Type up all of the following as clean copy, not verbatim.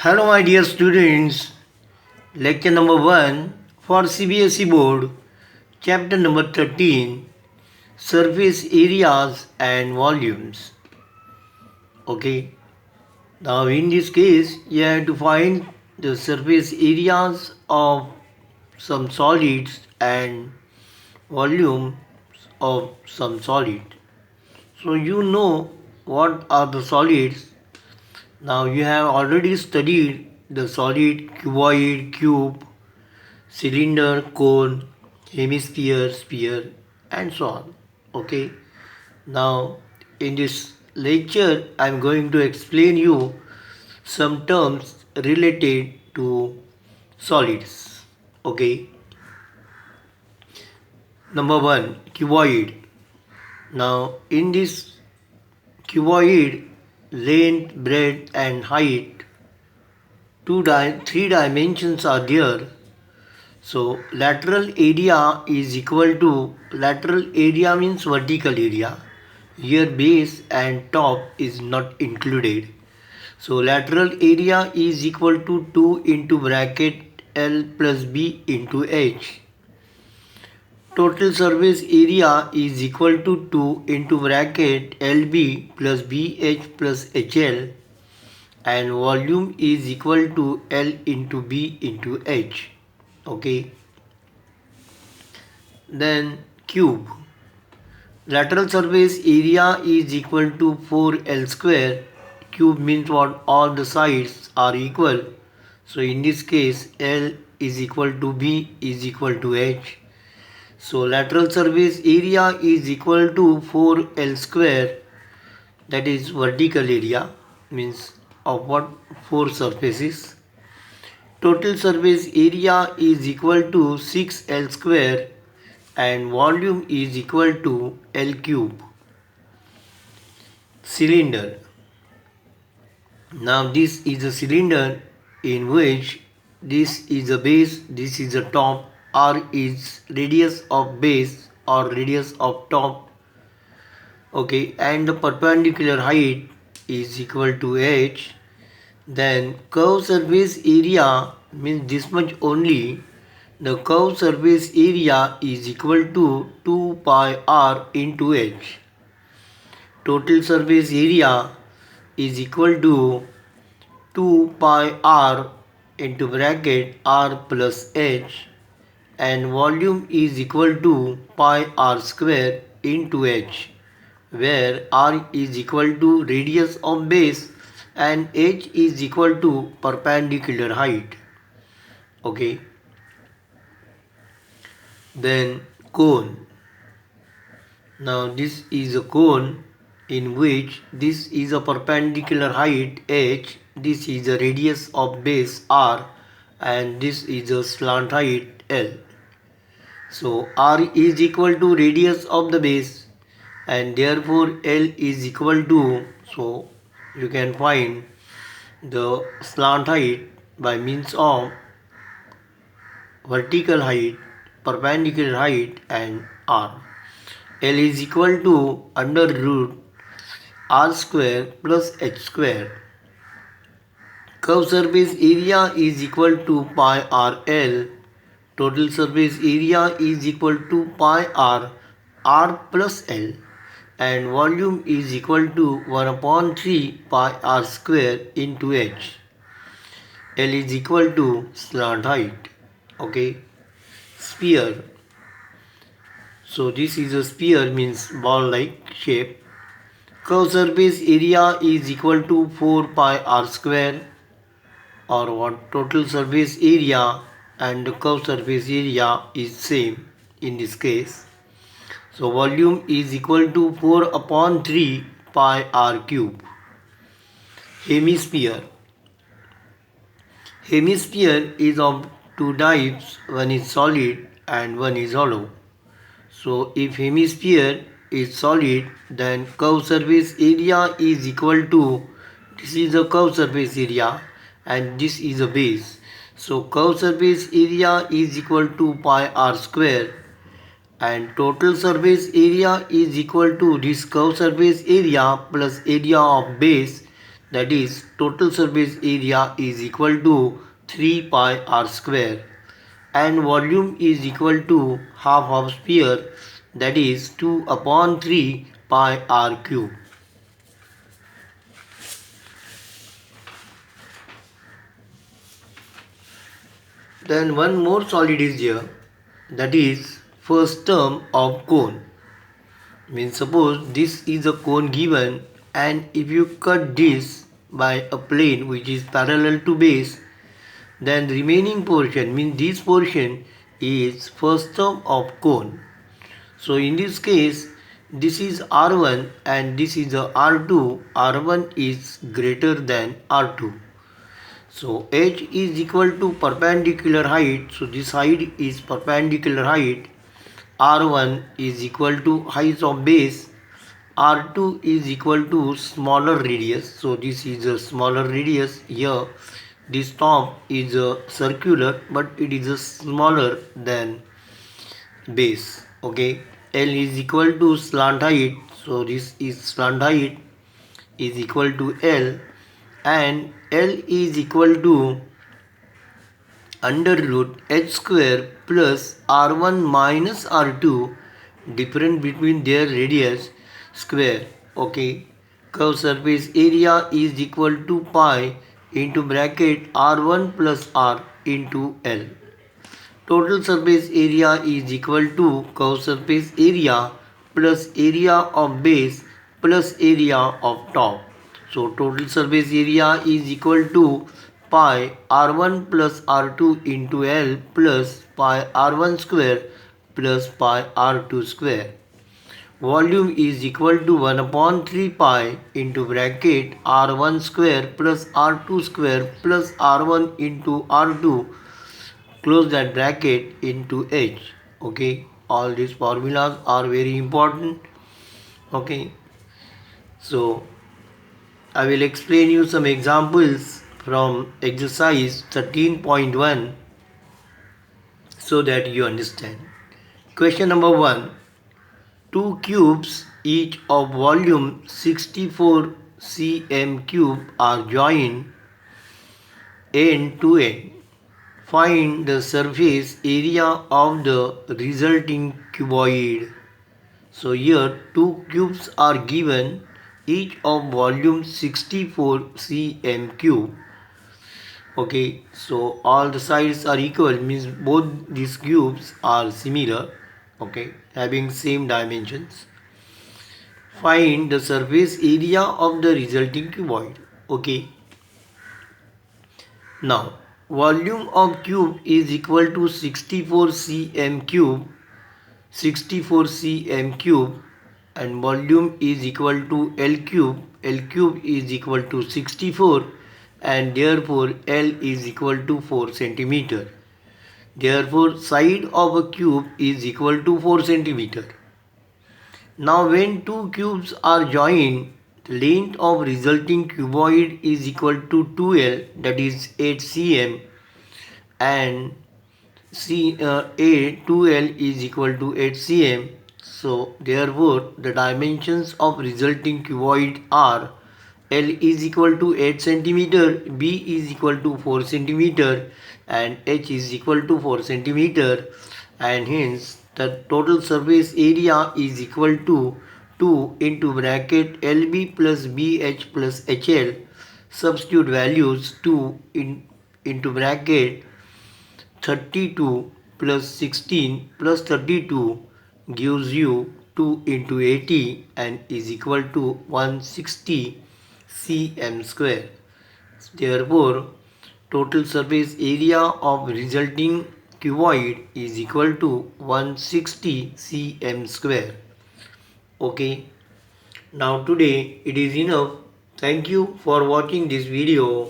Hello, my dear students. Lecture number 1 for CBSE Board, chapter number 13, surface areas and volumes. Okay, now in this case, you have to find the surface areas of some solids and volumes of some solid. So, you know what are the solids. Now, you have already studied the solid, cuboid, cube, cylinder, cone, hemisphere, sphere, and so on. Okay. Now, in this lecture, I am going to explain you some terms related to solids. Okay. Number one, cuboid. Now, in this cuboid, length, breadth, and height, three dimensions are there. So lateral area is equal to, lateral area means vertical area. Here base and top is not included. So lateral area is equal to 2 into bracket L plus B into H. Total surface area is equal to 2 into bracket LB plus BH plus HL, and volume is equal to L into B into H. Okay. Then cube. Lateral surface area is equal to 4L square. Cube means what? All the sides are equal. So in this case, L is equal to B is equal to H. So lateral surface area is equal to 4L square. That is vertical area, means of what? 4 surfaces. Total surface area is equal to 6L square, and volume is equal to L cube. Cylinder. Now this is a cylinder in which this is a base, this is a top. R is radius of base or radius of top. Okay, and the perpendicular height is equal to H. Then curved surface area means this much only. The curved surface area is equal to 2 pi r into h. Total surface area is equal to 2 pi r into bracket r plus h, and volume is equal to pi r square into h, where r is equal to radius of base and h is equal to perpendicular height. Okay. Then cone. Now this is a cone in which this is a perpendicular height h, this is a radius of base r, and this is a slant height L. So r is equal to radius of the base, and therefore L is equal to, so you can find the slant height by means of vertical height, perpendicular height, and r. L is equal to under root r square plus h square. Curved surface area is equal to pi r L. Total surface area is equal to pi r plus L, and volume is equal to 1 upon 3 pi r square into h. L is equal to slant height. Okay. Sphere. So this is a sphere, means ball like shape. Curved surface area is equal to 4 pi r square, or what? Total surface area and the curved surface area is same in this case. So volume is equal to 4 upon 3 pi r cube. Hemisphere. Hemisphere is of two types, one is solid and one is hollow. So if hemisphere is solid, then curved surface area is equal to, this is a curved surface area and this is a base. So curved surface area is equal to pi r square, and total surface area is equal to this curved surface area plus area of base, that is total surface area is equal to 3 pi r square, and volume is equal to half of sphere, that is 2 upon 3 pi r cube. Then one more solid is here, that is first term of cone. Means suppose this is a cone given, and if you cut this by a plane which is parallel to base, then remaining portion means this portion is first term of cone. So in this case, this is R1 and this is a R2. R1 is greater than R2. So H is equal to perpendicular height. So this height is perpendicular height. R1 is equal to height of base. R2 is equal to smaller radius. So this is a smaller radius here. This top is a circular, but it is a smaller than base. Okay. L is equal to slant height. So this is slant height is equal to L, and L is equal to under root h square plus r1 minus r2, difference between their radius, square. Okay. Curved surface area is equal to pi into bracket r1 plus r into L. Total surface area is equal to curved surface area plus area of base plus area of top. So total surface area is equal to pi r1 plus r2 into L plus pi r1 square plus pi r2 square. Volume is equal to 1 upon 3 pi into bracket r1 square plus r2 square plus r1 into r2, close that bracket, into H. Okay, all these formulas are very important. Okay, so I will explain you some examples from exercise 13.1 so that you understand. Question number 1. Two cubes each of volume 64 cm cube are joined end to end. Find the surface area of the resulting cuboid. So here two cubes are given, each of volume 64 cm cube. Okay, so all the sides are equal, means both these cubes are similar. Okay, having same dimensions. Find the surface area of the resulting cuboid. Okay. Now, volume of cube is equal to 64 cm cube, 64 cm cube, and volume is equal to L cube. L cube is equal to 64, and therefore L is equal to 4 centimeter. Therefore, side of a cube is equal to 4 centimeter. Now, when two cubes are joined, the length of resulting cuboid is equal to 2L, that is 8 cm, and 2L is equal to 8 cm. So therefore the dimensions of resulting cuboid are L is equal to 8 cm, B is equal to 4 cm, and H is equal to 4 cm, and hence the total surface area is equal to 2 into bracket LB plus BH plus HL. Substitute values 2 into bracket 32 plus 16 plus 32 gives you 2 into 80 and is equal to 160 cm square. Therefore, total surface area of resulting cuboid is equal to 160 cm square. Okay. Now today it is enough. Thank you for watching this video.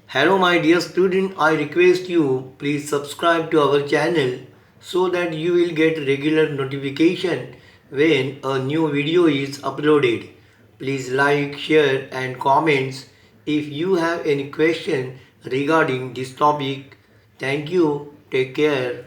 Hello my dear student, I request you please subscribe to our channel so that you will get regular notification when a new video is uploaded. Please like, share and comments if you have any question regarding this topic. Thank you. Take care.